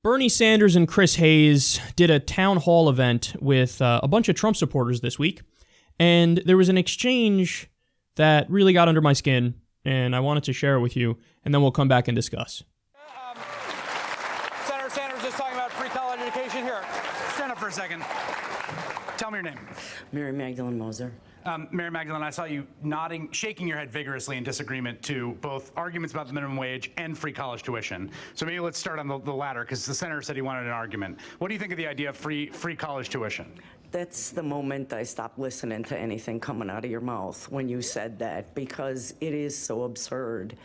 Bernie Sanders and Chris Hayes did a town hall event with a bunch of Trump supporters this week, and there was an exchange that really got under my skin, and I wanted to share it with you, and then we'll come back and discuss. Senator Sanders is talking about free college education. Here, stand up for a second. Tell me your name. Mary Magdalene Moser. Mary Magdalene, I saw you nodding, shaking your head vigorously in disagreement to both arguments about the minimum wage and free college tuition. So maybe let's start on the latter, because the senator said he wanted an argument. What do you think of the idea of free college tuition? That's the moment I stopped listening to anything coming out of your mouth when you said that, because it is so absurd.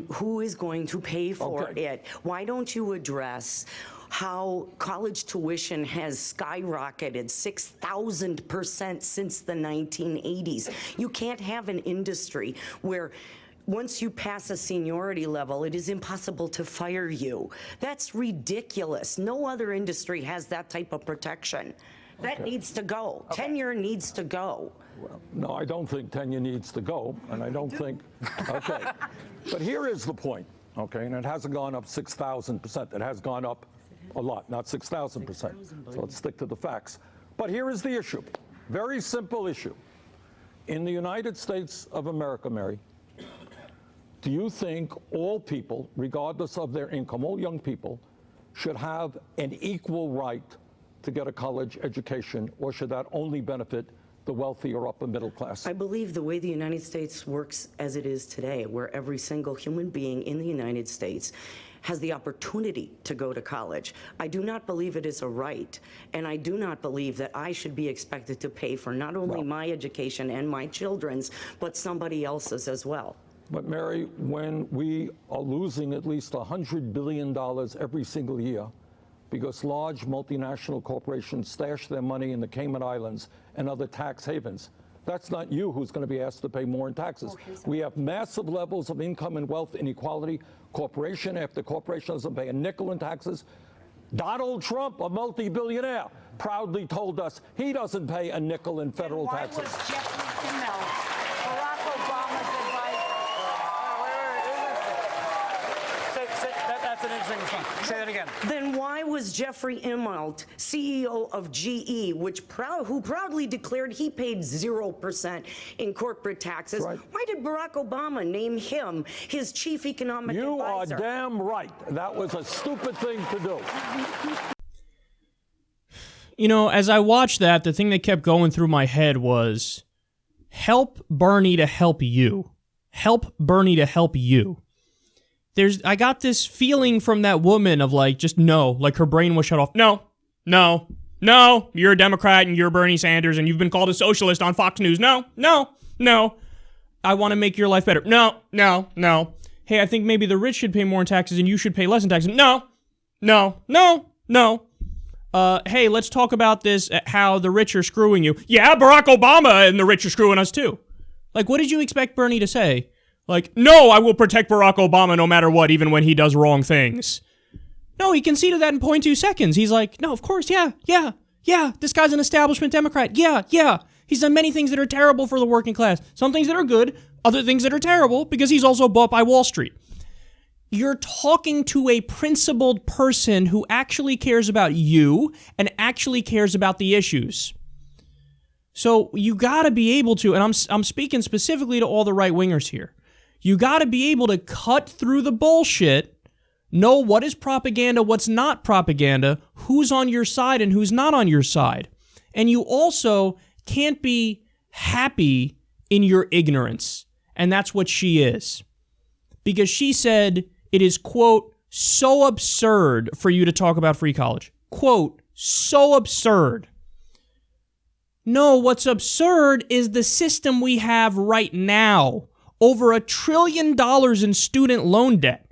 Who is going to pay for it? Why don't you address how college tuition has skyrocketed 6,000% since the 1980s? You can't have an industry where once you pass a seniority level, it is impossible to fire you. That's ridiculous. No other industry has that type of protection. That needs to go. Tenure needs to go. Well, no, I don't think tenure needs to go, and I don't think, okay. But here is the point, okay, and it hasn't gone up 6,000%. It has gone up a lot, not 6,000%. So let's stick to the facts. But here is the issue, very simple issue. In the United States of America, Mary, do you think all people, regardless of their income, all young people, should have an equal right to get a college education, or should that only benefit the wealthy or upper middle class? I believe the way the United States works as it is today, where every single human being in the United States has the opportunity to go to college. I do not believe it is a right, and I do not believe that I should be expected to pay for not only my education and my children's, but somebody else's as well. But Mary, when we are losing at least $100 billion every single year because large multinational corporations stash their money in the Cayman Islands and other tax havens, that's not you who's going to be asked to pay more in taxes. We have massive levels of income and wealth inequality. Corporation after corporation doesn't pay a nickel in taxes. Donald Trump, a multi-billionaire, proudly told us he doesn't pay a nickel in federal taxes. Why was Jeffrey Immelt, Barack Obama's That's an interesting response. Say that again. Then why was Jeffrey Immelt, CEO of GE, who proudly declared he paid 0% in corporate taxes? Right. Why did Barack Obama name him his chief economic advisor? You are damn right. That was a stupid thing to do. You know, as I watched that, the thing that kept going through my head was, help Bernie to help you. Help Bernie to help you. I got this feeling from that woman of like, just no, like her brain was shut off. No, you're a Democrat and you're Bernie Sanders and you've been called a socialist on Fox News. No. I want to make your life better. No. Hey, I think maybe the rich should pay more in taxes and you should pay less in taxes. No. Hey, let's talk about this, how the rich are screwing you. Yeah, Barack Obama and the rich are screwing us too. Like, what did you expect Bernie to say? Like, no, I will protect Barack Obama no matter what, even when he does wrong things. No, he conceded that in 0.2 seconds. He's like, no, of course, yeah. This guy's an establishment Democrat. Yeah. He's done many things that are terrible for the working class. Some things that are good, other things that are terrible, because he's also bought by Wall Street. You're talking to a principled person who actually cares about you and actually cares about the issues. So you got to be able to, and I'm speaking specifically to all the right-wingers here, you got to be able to cut through the bullshit, know what is propaganda, what's not propaganda, who's on your side and who's not on your side. And you also can't be happy in your ignorance. And that's what she is. Because she said it is, quote, so absurd for you to talk about free college. Quote, so absurd. No, what's absurd is the system we have right now. Over $1 trillion in student loan debt.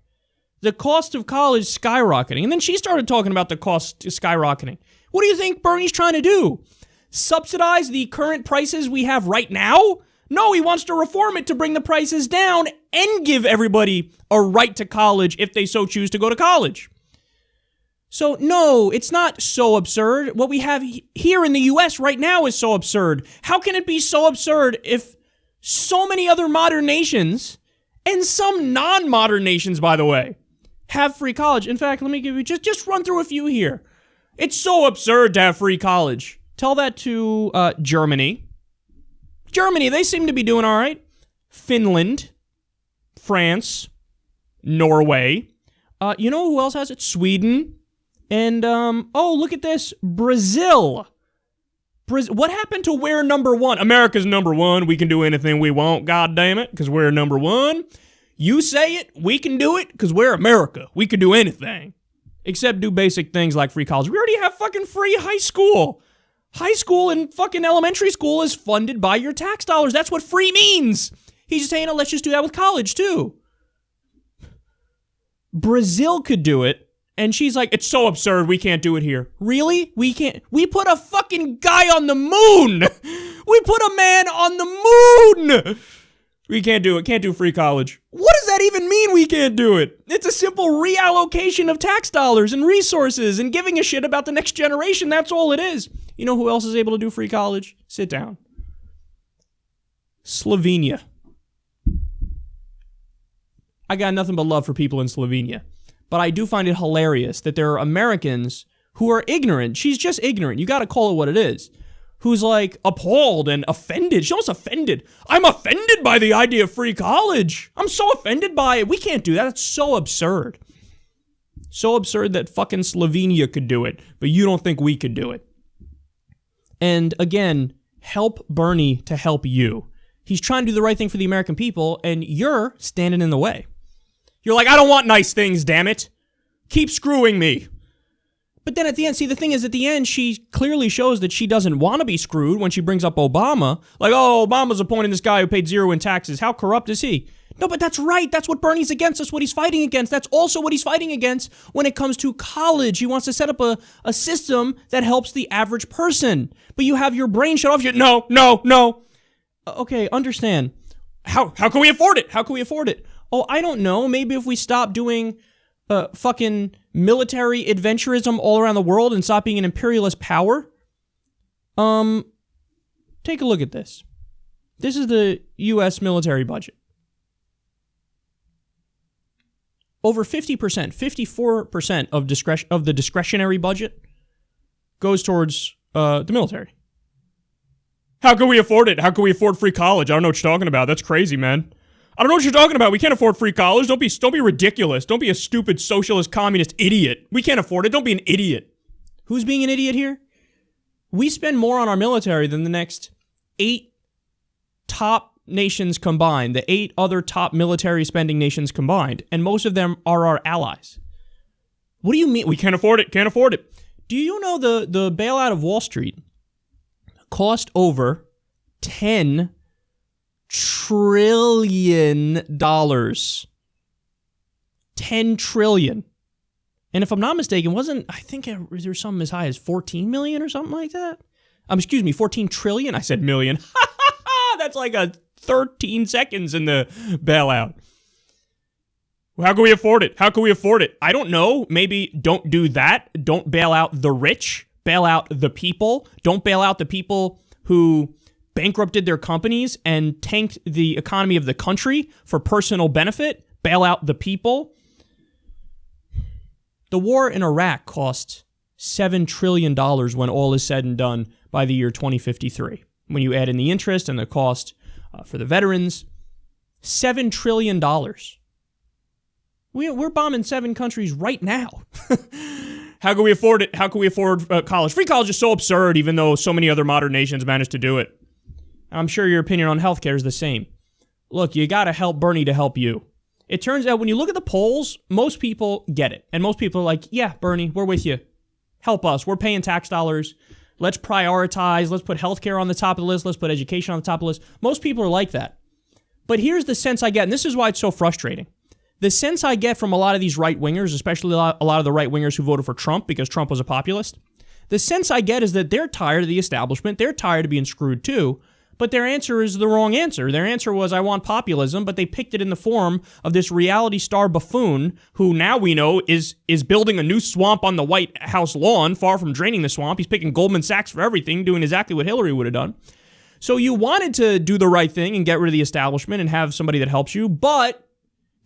The cost of college skyrocketing. And then she started talking about the cost skyrocketing. What do you think Bernie's trying to do? Subsidize the current prices we have right now? No, he wants to reform it to bring the prices down and give everybody a right to college if they so choose to go to college. So no, it's not so absurd. What we have here in the U.S. right now is so absurd. How can it be so absurd if so many other modern nations, and some non-modern nations, by the way, have free college. In fact, let me give you just run through a few here. It's so absurd to have free college. Tell that to Germany. Germany, they seem to be doing all right. Finland, France, Norway. You know who else has it? Sweden. And, oh, look at this. Brazil. What happened to we're number one? America's number one. We can do anything we want, God damn it, because we're number one. You say it, we can do it, because we're America. We can do anything. Except do basic things like free college. We already have fucking free high school. High school and fucking elementary school is funded by your tax dollars. That's what free means. He's just saying, oh, let's just do that with college, too. Brazil could do it. And she's like, it's so absurd, we can't do it here. Really? We can't? We put a fucking guy on the moon! We put a man on the moon! We can't do it, can't do free college. What does that even mean, we can't do it? It's a simple reallocation of tax dollars and resources and giving a shit about the next generation, that's all it is. You know who else is able to do free college? Sit down. Slovenia. I got nothing but love for people in Slovenia. But I do find it hilarious that there are Americans who are ignorant. She's just ignorant. You got to call it what it is. Who's like appalled and offended. She's almost offended. I'm offended by the idea of free college. I'm so offended by it. We can't do that. It's so absurd. So absurd that fucking Slovenia could do it, but you don't think we could do it. And again, help Bernie to help you. He's trying to do the right thing for the American people, and you're standing in the way. You're like, I don't want nice things, damn it. Keep screwing me. But then at the end, see, the thing is, at the end, she clearly shows that she doesn't want to be screwed when she brings up Obama. Like, oh, Obama's appointing this guy who paid zero in taxes. How corrupt is he? No, but that's right. That's what Bernie's against. That's what he's fighting against. That's also what he's fighting against when it comes to college. He wants to set up a system that helps the average person. But you have your brain shut off. No. Okay, understand. How can we afford it? How can we afford it? Oh, I don't know. Maybe if we stop doing fucking military adventurism all around the world and stop being an imperialist power. Take a look at this. This is the U.S. military budget. Over 50%, 54% of the discretionary budget goes towards the military. How can we afford it? How can we afford free college? I don't know what you're talking about. That's crazy, man. I don't know what you're talking about. We can't afford free college. Don't be ridiculous. Don't be a stupid socialist communist idiot. We can't afford it. Don't be an idiot. Who's being an idiot here? We spend more on our military than the next 8 top nations combined, the 8 other top military spending nations combined, and most of them are our allies. What do you mean? We can't afford it. Can't afford it. Do you know the bailout of Wall Street cost over $10 trillion. $10 trillion. And if I'm not mistaken, I think there was something as high as 14 million or something like that? 14 trillion? I said million. That's like 13 seconds in the bailout. How can we afford it? How can we afford it? I don't know. Maybe don't do that. Don't bail out the rich. Bail out the people. Don't bail out the people who bankrupted their companies and tanked the economy of the country for personal benefit. Bail out the people. The war in Iraq cost $7 trillion when all is said and done by the year 2053. When you add in the interest and the cost for the veterans, $7 trillion. We're bombing 7 countries right now. How can we afford it? How can we afford college? Free college is so absurd, even though so many other modern nations managed to do it. I'm sure your opinion on healthcare is the same. Look, you got to help Bernie to help you. It turns out when you look at the polls, most people get it. And most people are like, yeah, Bernie, we're with you. Help us. We're paying tax dollars. Let's prioritize. Let's put healthcare on the top of the list. Let's put education on the top of the list. Most people are like that. But here's the sense I get, and this is why it's so frustrating. The sense I get from a lot of these right-wingers, especially a lot of the right-wingers who voted for Trump because Trump was a populist, the sense I get is that they're tired of the establishment. They're tired of being screwed too. But their answer is the wrong answer. Their answer was, I want populism, but they picked it in the form of this reality star buffoon who now we know is building a new swamp on the White House lawn, far from draining the swamp. He's picking Goldman Sachs for everything, doing exactly what Hillary would have done. So you wanted to do the right thing and get rid of the establishment and have somebody that helps you, but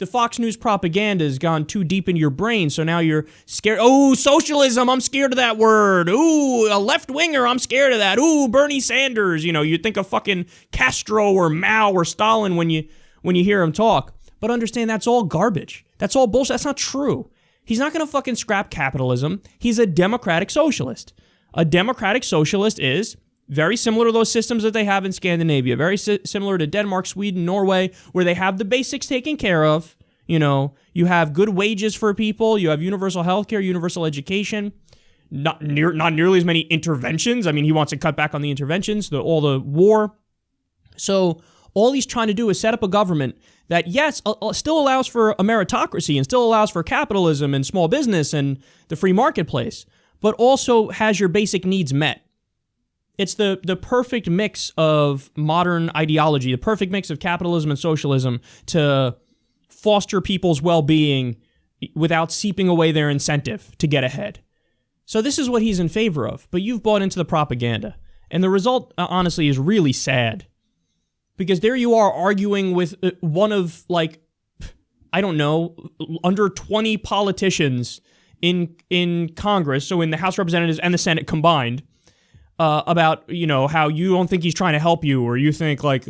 the Fox News propaganda has gone too deep into your brain, so now you're scared. Oh, socialism, I'm scared of that word. Ooh, a left-winger, I'm scared of that. Ooh, Bernie Sanders. You know, you think of fucking Castro or Mao or Stalin when you hear him talk. But understand that's all garbage. That's all bullshit. That's not true. He's not going to fucking scrap capitalism. He's a democratic socialist. A democratic socialist is very similar to those systems that they have in Scandinavia, very similar to Denmark, Sweden, Norway, where they have the basics taken care of. You know, you have good wages for people, you have universal health care, universal education, not nearly as many interventions. I mean, he wants to cut back on the interventions, all the war. So all he's trying to do is set up a government that, yes, still allows for a meritocracy and still allows for capitalism and small business and the free marketplace, but also has your basic needs met. It's the perfect mix of modern ideology, the perfect mix of capitalism and socialism to foster people's well-being without seeping away their incentive to get ahead. So this is what he's in favor of, but you've bought into the propaganda. And the result, honestly, is really sad. Because there you are arguing with one of, like, I don't know, under 20 politicians in Congress, so in the House of Representatives and the Senate combined, about, you know, how you don't think he's trying to help you, or you think, like,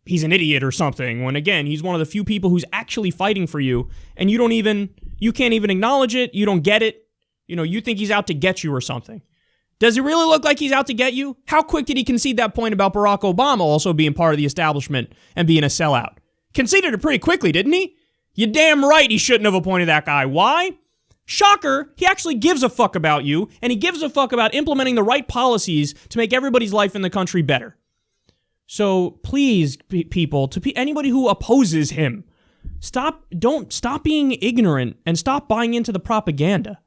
he's an idiot or something, when, again, he's one of the few people who's actually fighting for you, and you can't even acknowledge it, you don't get it, you know, you think he's out to get you or something. Does it really look like he's out to get you? How quick did he concede that point about Barack Obama also being part of the establishment and being a sellout? Conceded it pretty quickly, didn't he? You're damn right he shouldn't have appointed that guy. Why? Shocker, he actually gives a fuck about you, and he gives a fuck about implementing the right policies to make everybody's life in the country better. So please, people, anybody who opposes him, stop being ignorant and stop buying into the propaganda.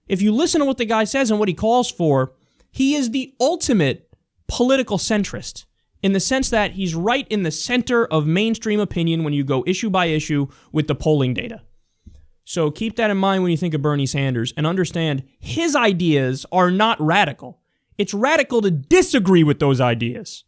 If you listen to what the guy says and what he calls for, he is the ultimate political centrist in the sense that he's right in the center of mainstream opinion when you go issue by issue with the polling data. So keep that in mind when you think of Bernie Sanders and understand his ideas are not radical. It's radical to disagree with those ideas.